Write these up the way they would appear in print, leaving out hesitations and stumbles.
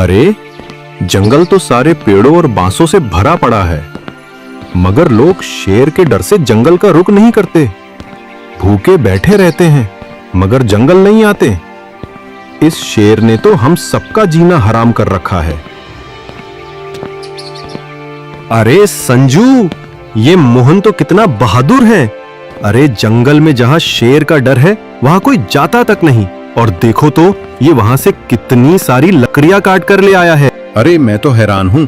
अरे, जंगल तो सारे पेड़ों और बांसों से भरा पड़ा है, मगर लोग शेर के डर से जंगल का रुख नहीं करते। भूखे बैठे रहते हैं, मगर जंगल नहीं आते। इस शेर ने तो हम सबका जीना हराम कर रखा है। अरे संजू, ये मोहन तो कितना बहादुर है। अरे, जंगल में जहां शेर का डर है वहां कोई जाता तक नहीं। और देखो तो ये वहां से कितनी सारी लकड़ियां काट कर ले आया है। अरे, मैं तो हैरान हूं,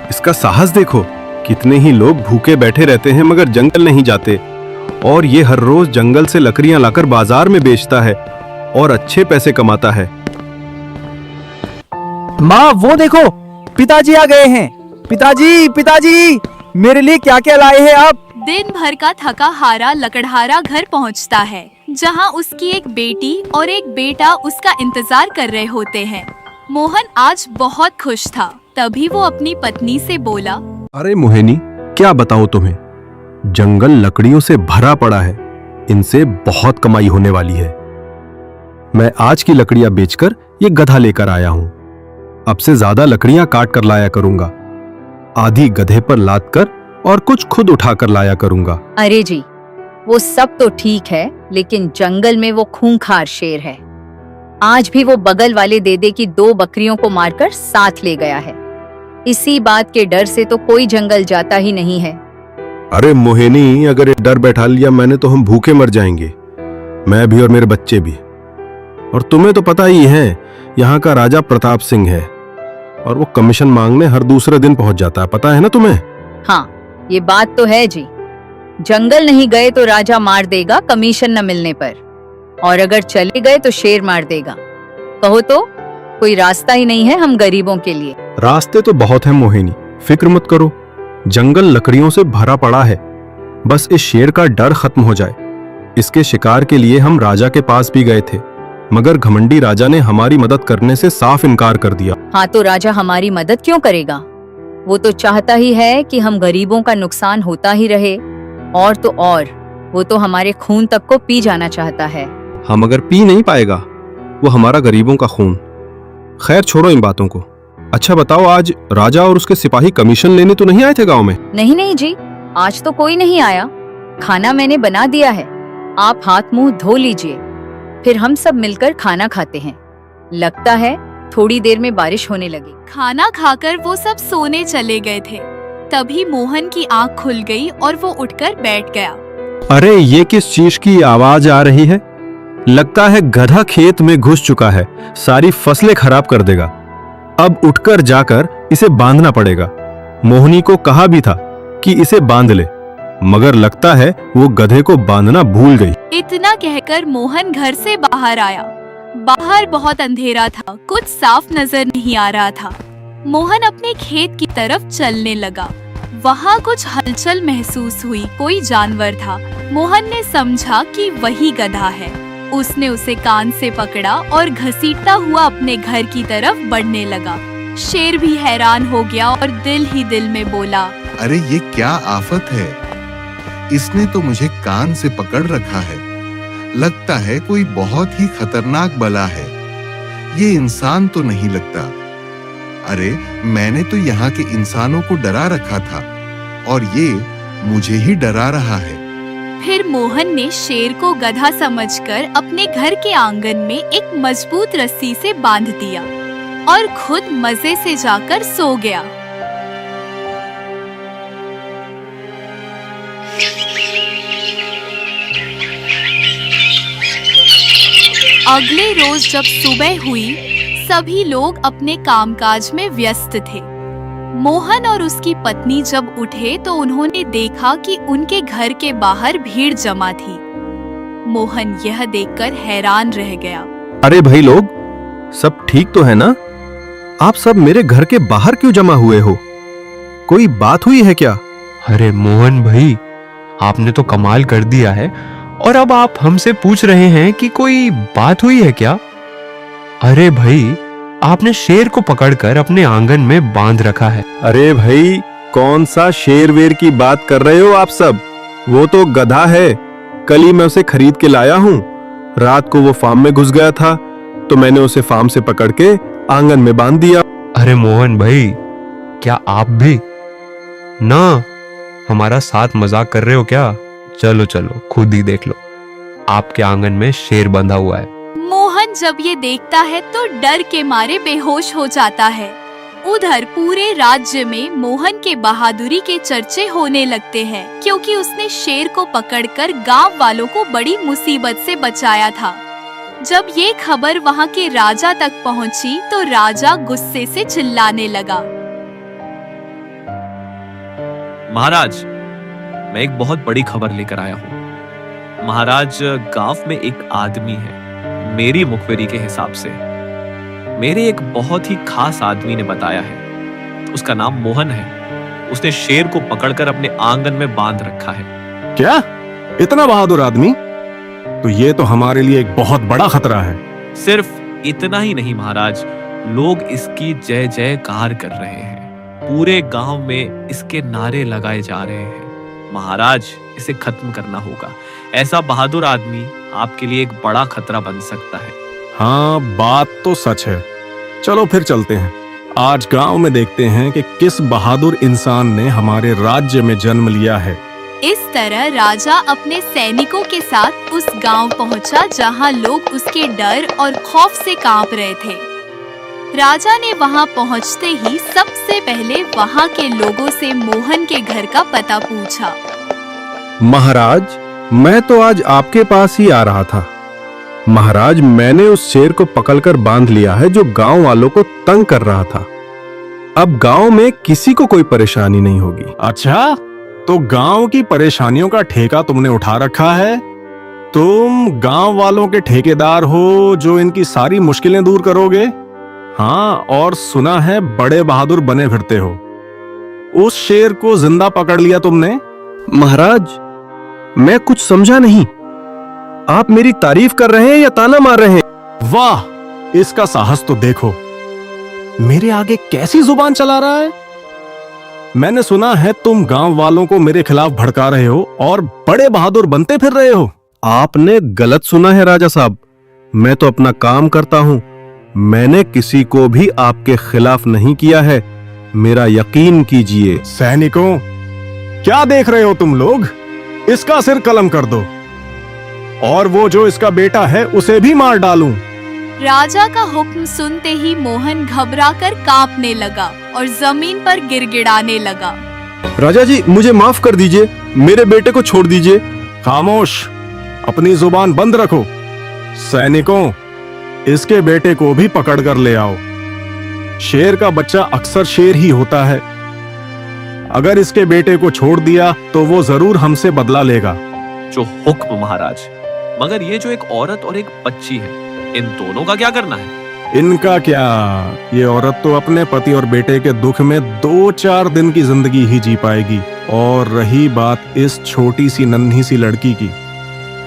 इसका साहस देखो। कितने ही लोग भूखे बैठे रहते हैं मगर जंगल नहीं जाते, और ये हर रोज जंगल से लकड़ियां लाकर बाजार में बेचता है और अच्छे पैसे कमाता है। माँ, वो देखो, पिताजी आ गए हैं। पिताजी, पिताजी, मेरे लिए क्या क्या लाए हैं आप? दिन भर का थका हारा लकड़हारा घर पहुंचता है, जहां उसकी एक बेटी और एक बेटा उसका इंतजार कर रहे होते हैं। मोहन आज बहुत खुश था। तभी वो अपनी पत्नी से बोला, अरे मोहिनी, क्या बताऊं तुम्हें, जंगल लकड़ियों से भरा पड़ा है। इनसे बहुत कमाई होने वाली है। मैं आज की लकड़ियां बेचकर ये गधा लेकर आया हूं। अब से ज्यादा लकड़ियां काट कर लाया करूंगा। आधी गधे पर लाद कर और कुछ खुद उठा कर लाया करूंगा। अरे जी, वो सब तो ठीक है, लेकिन जंगल में वो खूंखार शेर है। आज भी वो बगल वाले देदे की 2 बकरियों को मारकर साथ ले गया है। इसी बात के डर से तो कोई जंगल जाता ही नहीं है। अरे मोहिनी, अगर ये डर बैठा लिया मैंने तो हम भूखे मर जाएंगे, मैं भी और मेरे बच्चे भी। और तुम्हें तो पता ही है, यहाँ का राजा प्रताप सिंह है और वो कमीशन मांगने हर दूसरे दिन पहुंच जाता है, पता है ना तुम्हें? हाँ, ये बात तो है जी। जंगल नहीं गए तो राजा मार देगा कमीशन न मिलने पर, और अगर चले गए तो शेर मार देगा। कहो तो कोई रास्ता ही नहीं है हम गरीबों के लिए। रास्ते तो बहुत हैं मोहिनी, फिक्र मत करो। जंगल लकड़ियों से भरा पड़ा है, बस इस शेर का डर खत्म हो जाए। इसके शिकार के लिए हम राजा के पास भी गए थे, मगर घमंडी राजा ने हमारी मदद करने से साफ इनकार कर दिया। हाँ, तो राजा हमारी मदद क्यों करेगा? वो तो चाहता ही है कि हम गरीबों का नुकसान होता ही रहे। और तो और, वो तो हमारे खून तक को पी जाना चाहता है। हम अगर पी नहीं पाएगा वो हमारा गरीबों का खून। खैर, छोड़ो इन बातों को। अच्छा बताओ, आज राजा और उसके सिपाही कमीशन लेने तो नहीं आए थे गांव में? नहीं नहीं जी, आज तो कोई नहीं आया। खाना मैंने बना दिया है, आप हाथ मुंह धो लीजिए, फिर हम सब मिलकर खाना खाते हैं। लगता है थोड़ी देर में बारिश होने लगी। खाना खाकर वो सब सोने चले गए थे। तभी मोहन की आंख खुल गई और वो उठकर बैठ गया। अरे, ये किस चीज की आवाज आ रही है? लगता है गधा खेत में घुस चुका है, सारी फसलें खराब कर देगा। अब उठकर जाकर इसे बांधना पड़ेगा। मोहिनी को कहा भी था कि इसे बांध ले, मगर लगता है वो गधे को बांधना भूल गई। इतना कहकर मोहन घर से बाहर आया। बाहर बहुत अंधेरा था, कुछ साफ नजर नहीं आ रहा था। मोहन अपने खेत की तरफ चलने लगा। वहाँ कुछ हलचल महसूस हुई, कोई जानवर था। मोहन ने समझा कि वही गधा है। उसने उसे कान से पकड़ा और घसीटता हुआ अपने घर की तरफ बढ़ने लगा। शेर भी हैरान हो गया और दिल ही दिल में बोला, अरे ये क्या आफत है, इसने तो मुझे कान से पकड़ रखा है। लगता है कोई बहुत ही खतरनाक बला है। ये इंसान तो नहीं लगता। अरे, मैंने तो यहाँ के इंसानों को डरा रखा था और ये मुझे ही डरा रहा है। फिर मोहन ने शेर को गधा समझकर अपने घर के आंगन में एक मजबूत रस्सी से बांध दिया और खुद मजे से जाकर सो गया। अगले रोज जब सुबह हुई, सभी लोग अपने कामकाज में व्यस्त थे। मोहन और उसकी पत्नी जब उठे तो उन्होंने देखा कि उनके घर के बाहर भीड़ जमा थी। मोहन यह देखकर हैरान रह गया। अरे भाई लोग, सब ठीक तो है ना? आप सब मेरे घर के बाहर क्यों जमा हुए हो? कोई बात हुई है क्या? अरे मोहन भाई, आपने तो कमाल कर दिया है, और अब आप हमसे पूछ रहे हैं कि कोई बात हुई है क्या? अरे भाई, आपने शेर को पकड़कर अपने आंगन में बांध रखा है। अरे भाई, कौन सा शेर वेर की बात कर रहे हो आप सब? वो तो गधा है। कल ही मैं उसे खरीद के लाया हूँ। रात को वो फार्म में घुस गया था तो मैंने उसे फार्म से पकड़ के आंगन में बांध दिया। अरे मोहन भाई, क्या आप भी ना हमारा साथ मजाक कर रहे हो क्या? चलो चलो, खुद ही देख लो, आपके आंगन में शेर बंधा हुआ है। मोहन जब ये देखता है तो डर के मारे बेहोश हो जाता है। उधर पूरे राज्य में मोहन के बहादुरी के चर्चे होने लगते हैं, क्योंकि उसने शेर को पकड़कर गांव वालों को बड़ी मुसीबत से बचाया था। जब ये खबर वहाँ के राजा तक पहुँची तो राजा गुस्से से चिल्लाने लगा। महाराज, मैं एक बहुत बड़ी खबर लेकर आया हूँ। महाराज, गांव में एक आदमी है, मेरी मुखबिरी के हिसाब से मेरे एक बहुत ही खास आदमी ने बताया है। उसका नाम मोहन है। उसने शेर को पकड़कर अपने आंगन में बांध रखा है। क्या? इतना बहादुर आदमी? तो ये तो हमारे लिए एक बहुत बड़ा खतरा है। सिर्फ इतना ही नहीं महाराज, लोग इसकी जय जयकार कर रहे हैं। पूरे गांव में इसके नारे लगाए जा रहे हैं। महाराज, इसे खत्म करना होगा। ऐसा बहादुर आदमी आपके लिए एक बड़ा खतरा बन सकता है। हाँ, बात तो सच है। चलो फिर चलते हैं। आज गांव में देखते हैं कि किस बहादुर इंसान ने हमारे राज्य में जन्म लिया है। इस तरह राजा अपने सैनिकों के साथ उस गांव पहुंचा जहां लोग उसके डर और खौफ से कांप रहे थे। राजा ने वहां पहुंचते ही सबसे पहले वहां के लोगों से मोहन के घर का पता पूछा। महाराज, मैं तो आज आपके पास ही आ रहा था। महाराज, मैंने उस शेर को पकड़कर बांध लिया है जो गांव वालों को तंग कर रहा था। अब गांव में किसी को कोई परेशानी नहीं होगी। अच्छा, तो गांव की परेशानियों का ठेका तुमने उठा रखा है? तुम गांव वालों के ठेकेदार हो जो इनकी सारी मुश्किलें दूर करोगे? हाँ, और सुना है बड़े बहादुर बने फिरते हो। उस शेर को जिंदा पकड़ लिया तुमने? महाराज, मैं कुछ समझा नहीं। आप मेरी तारीफ कर रहे हैं या ताना मार रहे हैं? वाह, इसका साहस तो देखो। मेरे आगे कैसी जुबान चला रहा है। मैंने सुना है तुम गांव वालों को मेरे खिलाफ भड़का रहे हो और बड़े बहादुर बनते फिर रहे हो। आपने गलत सुना है राजा साहब। मैं तो अपना काम करता हूं। मैंने किसी को भी आपके खिलाफ नहीं किया है, मेरा यकीन कीजिए। सैनिकों, क्या देख रहे हो तुम लोग? इसका सिर कलम कर दो और वो जो इसका बेटा है उसे भी मार डालूं। राजा का हुक्म सुनते ही मोहन घबराकर कांपने लगा और जमीन पर गिड़गिड़ाने लगा। राजा जी, मुझे माफ कर दीजिए, मेरे बेटे को छोड़ दीजिए। खामोश, अपनी जुबान बंद रखो। सैनिकों, इसके बेटे को भी पकड़ कर ले आओ। शेर का बच्चा अक्सर शेर ही होता है। अगर इसके बेटे को छोड़ दिया तो वो जरूर हमसे बदला लेगा। जो हुक्म महाराज। मगर ये जो एक औरत और एक बच्ची है, इन दोनों का क्या करना है? इनका क्या, ये औरत तो अपने पति और बेटे के दुख में 2-4 दिन की जिंदगी ही जी पाएगी। और रही बात इस छोटी सी नन्ही सी लड़की की,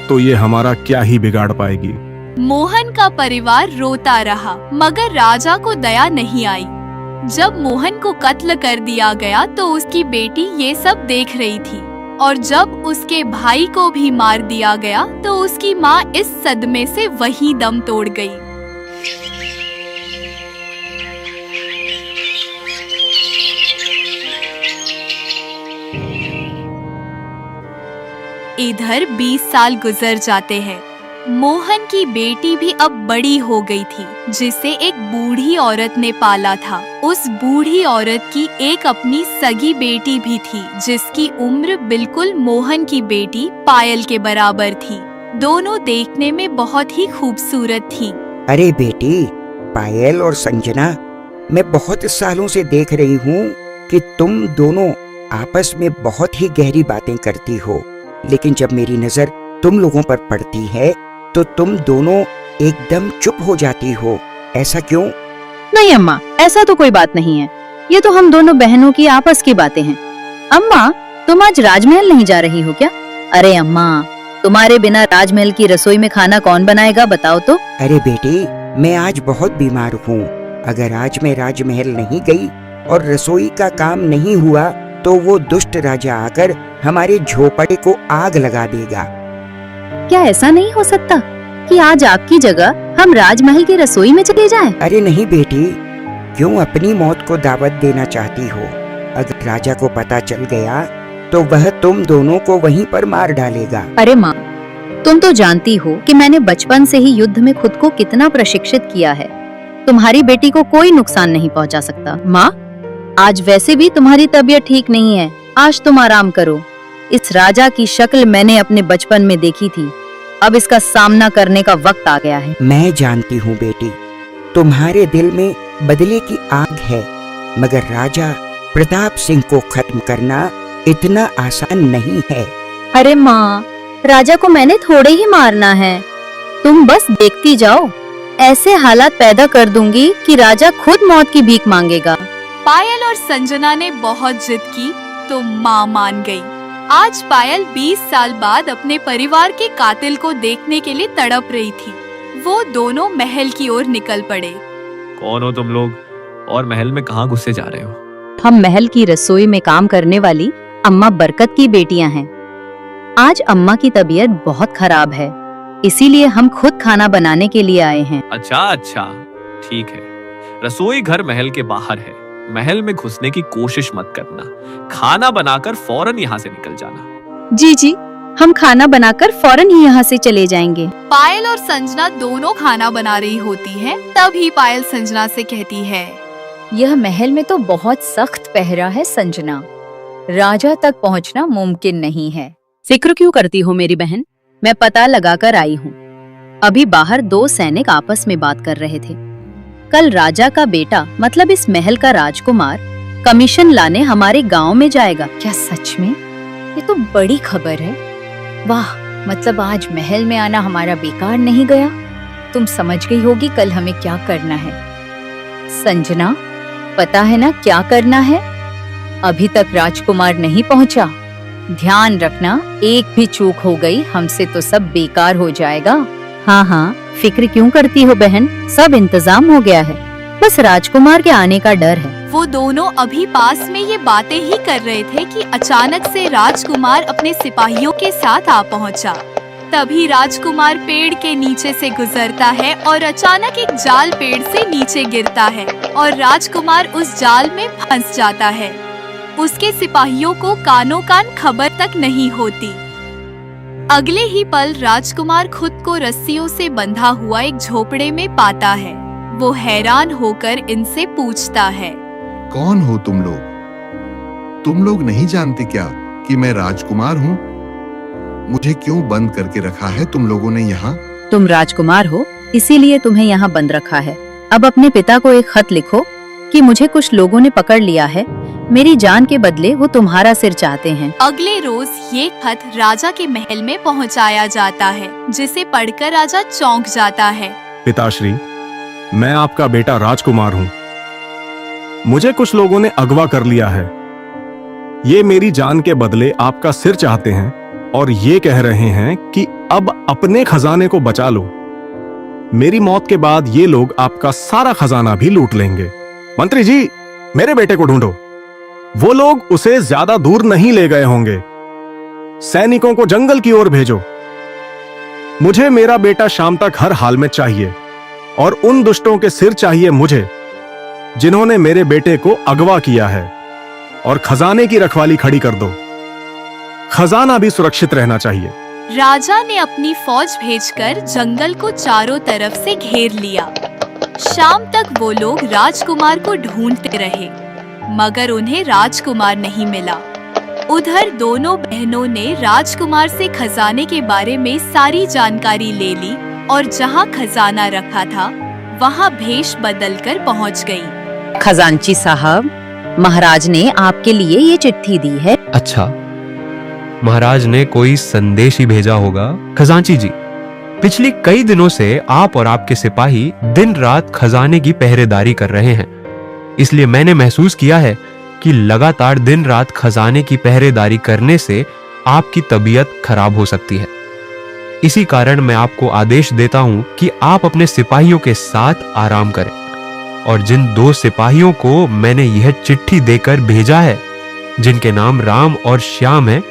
तो ये हमारा क्या ही बिगाड़ पाएगी। मोहन का परिवार रोता रहा, मगर राजा को दया नहीं आई। जब मोहन को कत्ल कर दिया गया तो उसकी बेटी ये सब देख रही थी, और जब उसके भाई को भी मार दिया गया तो उसकी माँ इस सदमे से वहीं दम तोड़ गई। इधर 20 साल गुजर जाते हैं। मोहन की बेटी भी अब बड़ी हो गई थी, जिसे एक बूढ़ी औरत ने पाला था। उस बूढ़ी औरत की एक अपनी सगी बेटी भी थी, जिसकी उम्र बिल्कुल मोहन की बेटी पायल के बराबर थी। दोनों देखने में बहुत ही खूबसूरत थी। अरे बेटी पायल और संजना, मैं बहुत सालों से देख रही हूँ कि तुम दोनों आपस में बहुत ही गहरी बातें करती हो, लेकिन जब मेरी नजर तुम लोगों पर पड़ती है तो तुम दोनों एकदम चुप हो जाती हो। ऐसा क्यों? नहीं अम्मा, ऐसा तो कोई बात नहीं है। ये तो हम दोनों बहनों की आपस की बातें हैं। अम्मा, तुम आज राजमहल नहीं जा रही हो क्या? अरे अम्मा, तुम्हारे बिना राजमहल की रसोई में खाना कौन बनाएगा, बताओ तो। अरे बेटी, मैं आज बहुत बीमार हूँ। अगर आज मैं राजमहल नहीं गई और रसोई का काम नहीं हुआ तो वो दुष्ट राजा आकर हमारे झोपड़े को आग लगा देगा। क्या ऐसा नहीं हो सकता कि आज आपकी जगह हम राजमहल की रसोई में चले जाएं? अरे नहीं बेटी, क्यों अपनी मौत को दावत देना चाहती हो? अगर राजा को पता चल गया तो वह तुम दोनों को वहीं पर मार डालेगा। अरे माँ, तुम तो जानती हो कि मैंने बचपन से ही युद्ध में खुद को कितना प्रशिक्षित किया है। तुम्हारी बेटी को कोई नुकसान नहीं पहुंचा सकता। माँ, आज वैसे भी तुम्हारी तबीयत ठीक नहीं है, आज तुम आराम करो। इस राजा की शक्ल मैंने अपने बचपन में देखी थी, अब इसका सामना करने का वक्त आ गया है। मैं जानती हूँ बेटी, तुम्हारे दिल में बदले की आग है, मगर राजा प्रताप सिंह को खत्म करना इतना आसान नहीं है। अरे माँ, राजा को मैंने थोड़े ही मारना है, तुम बस देखती जाओ। ऐसे हालात पैदा कर दूंगी कि राजा खुद मौत की भीख मांगेगा। पायल और संजना ने बहुत जिद की तो माँ मान गई। आज पायल 20 साल बाद अपने परिवार के कातिल को देखने के लिए तड़प रही थी। वो दोनों महल की ओर निकल पड़े। कौन हो तुम लोग और महल में कहाँ घुसे जा रहे हो? हम महल की रसोई में काम करने वाली अम्मा बरकत की बेटियां हैं। आज अम्मा की तबीयत बहुत खराब है, इसीलिए हम खुद खाना बनाने के लिए आए हैं। अच्छा, ठीक है। रसोई घर महल के बाहर है, महल में घुसने की कोशिश मत करना। खाना बनाकर फौरन यहाँ से निकल जाना। जी, हम खाना बनाकर फौरन ही यहाँ से चले जाएंगे। पायल और संजना दोनों खाना बना रही होती हैं, तभी पायल संजना से कहती है, यह महल में तो बहुत सख्त पहरा है संजना, राजा तक पहुँचना मुमकिन नहीं है। फिक्र क्यों करती हो मेरी बहन, मैं पता लगाकर आई हूँ। अभी बाहर 2 सैनिक आपस में बात कर रहे थे। कल राजा का बेटा मतलब इस महल का राजकुमार कमीशन लाने हमारे गांव में जाएगा। क्या सच में? ये तो बड़ी खबर है। वाह, मतलब आज महल में आना हमारा बेकार नहीं गया। तुम समझ गई होगी कल हमें क्या करना है। संजना, पता है ना क्या करना है? अभी तक राजकुमार नहीं पहुंचा। ध्यान रखना, एक भी चूक हो गई हमसे तो सब बेकार हो जाएगा। हाँ, फिक्र क्यों करती हो बहन, सब इंतजाम हो गया है, बस राजकुमार के आने का डर है। वो दोनों अभी पास में ये बातें ही कर रहे थे कि अचानक से राजकुमार अपने सिपाहियों के साथ आ पहुंचा। तभी राजकुमार पेड़ के नीचे से गुजरता है और अचानक एक जाल पेड़ से नीचे गिरता है और राजकुमार उस जाल में फंस जाता है। उसके सिपाहियों को कानों कान खबर तक नहीं होती। अगले ही पल राजकुमार खुद को रस्सियों से बंधा हुआ एक झोपड़े में पाता है। वो हैरान होकर इनसे पूछता है, कौन हो तुम लोग? तुम लोग नहीं जानते क्या कि मैं राजकुमार हूँ? मुझे क्यों बंद करके रखा है तुम लोगों ने यहाँ? तुम राजकुमार हो, इसीलिए तुम्हें यहाँ बंद रखा है। अब अपने पिता को एक खत लिखो कि मुझे कुछ लोगों ने पकड़ लिया है, मेरी जान के बदले वो तुम्हारा सिर चाहते हैं। अगले रोज ये खत राजा के महल में पहुंचाया जाता है, जिसे पढ़कर राजा चौंक जाता है। पिताश्री, मैं आपका बेटा राजकुमार हूँ। मुझे कुछ लोगों ने अगवा कर लिया है। ये मेरी जान के बदले आपका सिर चाहते हैं और ये कह रहे हैं कि अब अपने खजाने को बचा लो। मेरी मौत के बाद ये लोग आपका सारा खजाना भी लूट लेंगे। मंत्री जी, मेरे बेटे को ढूंढो। वो लोग उसे ज्यादा दूर नहीं ले गए होंगे। सैनिकों को जंगल की ओर भेजो। मुझे मेरा बेटा शाम तक हर हाल में चाहिए और उन दुष्टों के सिर चाहिए मुझे जिन्होंने मेरे बेटे को अगवा किया है। और खजाने की रखवाली खड़ी कर दो। खजाना भी सुरक्षित रहना चाहिए। राजा ने अपनी फौज भेजकर जंगल को चारों तरफ से घेर लिया। शाम तक वो लोग राजकुमार को ढूंढते रहे, मगर उन्हें राजकुमार नहीं मिला। उधर दोनों बहनों ने राजकुमार से खजाने के बारे में सारी जानकारी ले ली और जहाँ खजाना रखा था वहाँ भेष बदलकर पहुँच गई। खजांची साहब, महाराज ने आपके लिए ये चिट्ठी दी है। अच्छा, महाराज ने कोई संदेश ही भेजा होगा। खजांची जी, पिछले कई दिनों से आप और आपके सिपाही दिन रात खजाने की पहरेदारी कर रहे हैं, इसलिए मैंने महसूस किया है कि लगातार दिन रात खजाने की पहरेदारी करने से आपकी तबीयत खराब हो सकती है। इसी कारण मैं आपको आदेश देता हूं कि आप अपने सिपाहियों के साथ आराम करें और जिन 2 सिपाहियों को मैंने यह चिट्ठी देकर भेजा है, जिनके नाम राम और श्याम है,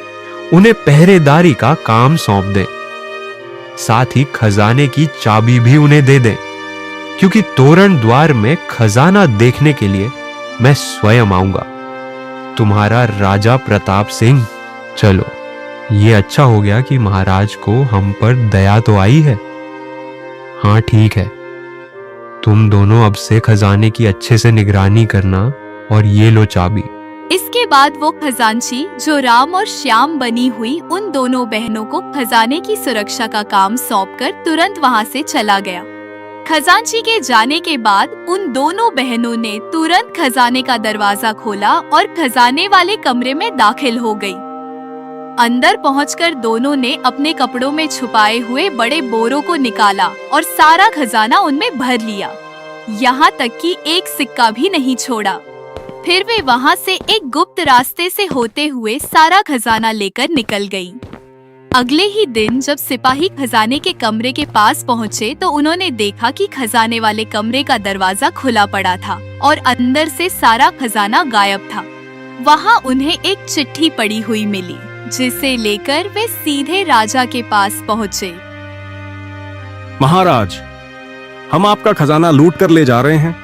उन्हें पहरेदारी का काम सौंप दें। साथ ही खजाने की चाबी भी उन्हें दे दें। क्योंकि तोरण द्वार में खजाना देखने के लिए मैं स्वयं आऊंगा। तुम्हारा राजा प्रताप सिंह। चलो, ये अच्छा हो गया कि महाराज को हम पर दया तो आई है। हाँ ठीक है, तुम दोनों अब से खजाने की अच्छे से निगरानी करना, और ये लो चाबी। इसके बाद वो खजांची जो राम और श्याम बनी हुई उन दोनों बहनों को खजाने की सुरक्षा का काम सौंपकर तुरंत वहाँ से चला गया। खजांची के जाने के बाद उन दोनों बहनों ने तुरंत खजाने का दरवाजा खोला और खजाने वाले कमरे में दाखिल हो गई। अंदर पहुंचकर दोनों ने अपने कपड़ों में छुपाए हुए बड़े बोरों को निकाला और सारा खजाना उनमें भर लिया, यहाँ तक कि एक सिक्का भी नहीं छोड़ा। फिर वे वहाँ से एक गुप्त रास्ते से होते हुए सारा खजाना लेकर निकल गई। अगले ही दिन जब सिपाही खजाने के कमरे के पास पहुँचे तो उन्होंने देखा कि खजाने वाले कमरे का दरवाजा खुला पड़ा था और अंदर से सारा खजाना गायब था। वहाँ उन्हें एक चिट्ठी पड़ी हुई मिली, जिसे लेकर वे सीधे राजा के पास पहुँचे। महाराज, हम आपका खजाना लूट कर ले जा रहे हैं।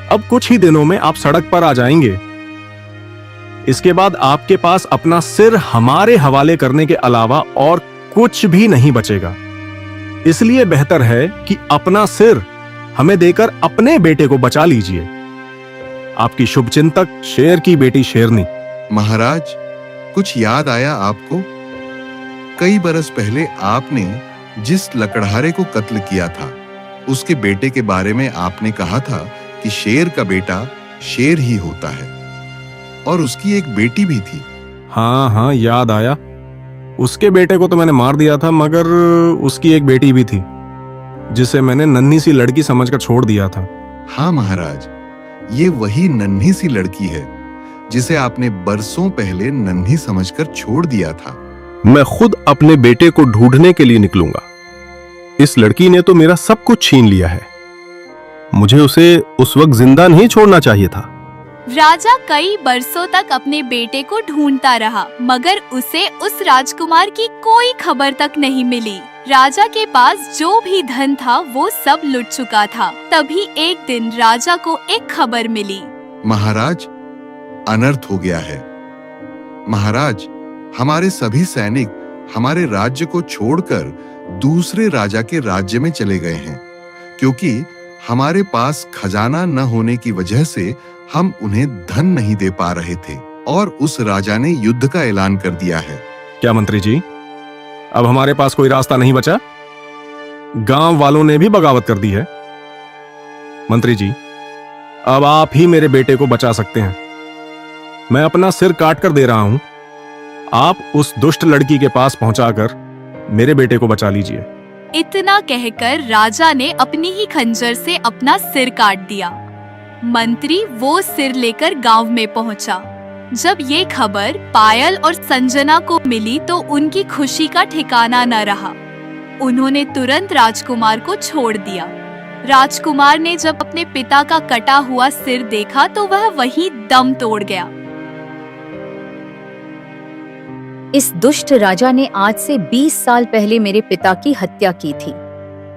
अब कुछ ही दिनों में आप सड़क पर आ जाएंगे। इसके बाद आपके पास अपना सिर हमारे हवाले करने के अलावा और कुछ भी नहीं बचेगा। इसलिए बेहतर है कि अपना सिर हमें देकर अपने बेटे को बचा लीजिए। आपकी शुभचिंतक शेर की बेटी शेरनी। महाराज, कुछ याद आया आपको? कई बरस पहले आपने जिस लकड़हारे को कत्ल किया था, उसके बेटे के बारे में आपने कहा था कि शेर का बेटा शेर ही होता है, और उसकी एक बेटी भी थी। हाँ हाँ, याद आया। उसके बेटे को तो मैंने मार दिया था, मगर उसकी एक बेटी भी थी जिसे मैंने नन्ही सी लड़की समझकर छोड़ दिया था। हाँ महाराज, ये वही नन्ही सी लड़की है जिसे आपने बरसों पहले नन्ही समझकर छोड़ दिया था। मैं खुद अपने बेटे को ढूंढने के लिए निकलूंगा। इस लड़की ने तो मेरा सब कुछ छीन लिया है। मुझे उसे उस वक्त जिंदा नहीं छोड़ना चाहिए था। राजा कई बरसों तक अपने बेटे को ढूंढता रहा, मगर उसे उस राजकुमार की कोई खबर तक नहीं मिली। राजा के पास जो भी धन था वो सब लुट चुका था। तभी एक दिन राजा को एक खबर मिली। महाराज, अनर्थ हो गया है। महाराज, हमारे सभी सैनिक हमारे राज्य को छोड़कर दूसरे राजा के राज्य में चले गए हैं, क्योंकि हमारे पास खजाना न होने की वजह से हम उन्हें धन नहीं दे पा रहे थे, और उस राजा ने युद्ध का ऐलान कर दिया है। क्या मंत्री जी, अब हमारे पास कोई रास्ता नहीं बचा? गांव वालों ने भी बगावत कर दी है। मंत्री जी, अब आप ही मेरे बेटे को बचा सकते हैं। मैं अपना सिर काट कर दे रहा हूं। आप उस दुष्ट लड़की के पास पहुंचाकर मेरे बेटे को बचा लीजिए। इतना कहकर राजा ने अपनी ही खंजर से अपना सिर काट दिया। मंत्री वो सिर लेकर गांव में पहुंचा। जब ये खबर पायल और संजना को मिली तो उनकी खुशी का ठिकाना न रहा। उन्होंने तुरंत राजकुमार को छोड़ दिया। राजकुमार ने जब अपने पिता का कटा हुआ सिर देखा तो वह वहीं दम तोड़ गया। इस दुष्ट राजा ने आज से 20 साल पहले मेरे पिता की हत्या की थी,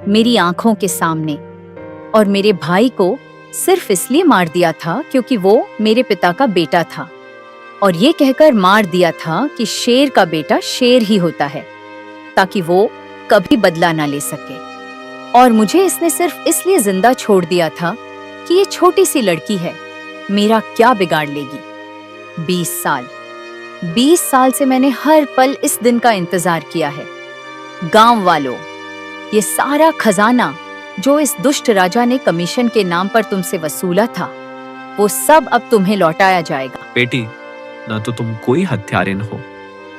मेरी आंखों के सामने, और मेरे भाई को सिर्फ इसलिए मार दिया था क्योंकि वो मेरे पिता का बेटा था, और ये कहकर मार दिया था कि शेर का बेटा शेर ही होता है, ताकि वो कभी बदला ना ले सके। और मुझे इसने सिर्फ इसलिए जिंदा छोड़ दिया था कि ये छोटी सी लड़की है, मेरा क्या बिगाड़ लेगी। 20 साल से मैंने हर पल इस दिन का इंतजार किया है। गांव वालों, ये सारा खजाना जो इस दुष्ट राजा ने कमीशन के नाम पर तुमसे वसूला था, वो सब अब तुम्हें लौटाया जाएगा। बेटी, न तो तुम कोई हत्यारिन हो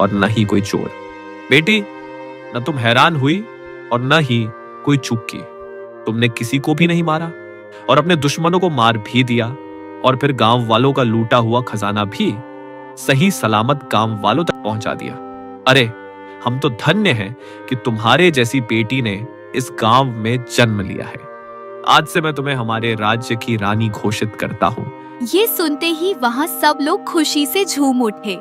और न ही कोई चोर। बेटी, न तुम हैरान हुई और न ही कोई चूक की। तुमने किसी को भी नहीं मारा और अपने दुश्मनों को मार भी दिया, और फिर गांव वालों का लूटा हुआ खजाना भी सही सलामत गांव वालों तक पहुंचा दिया। अरे, हम तो धन्य हैं कि तुम्हारे जैसी बेटी ने इस गांव में जन्म लिया है। आज से मैं तुम्हें हमारे राज्य की रानी घोषित करता हूँ। ये सुनते ही वहाँ सब लोग खुशी से झूम उठे।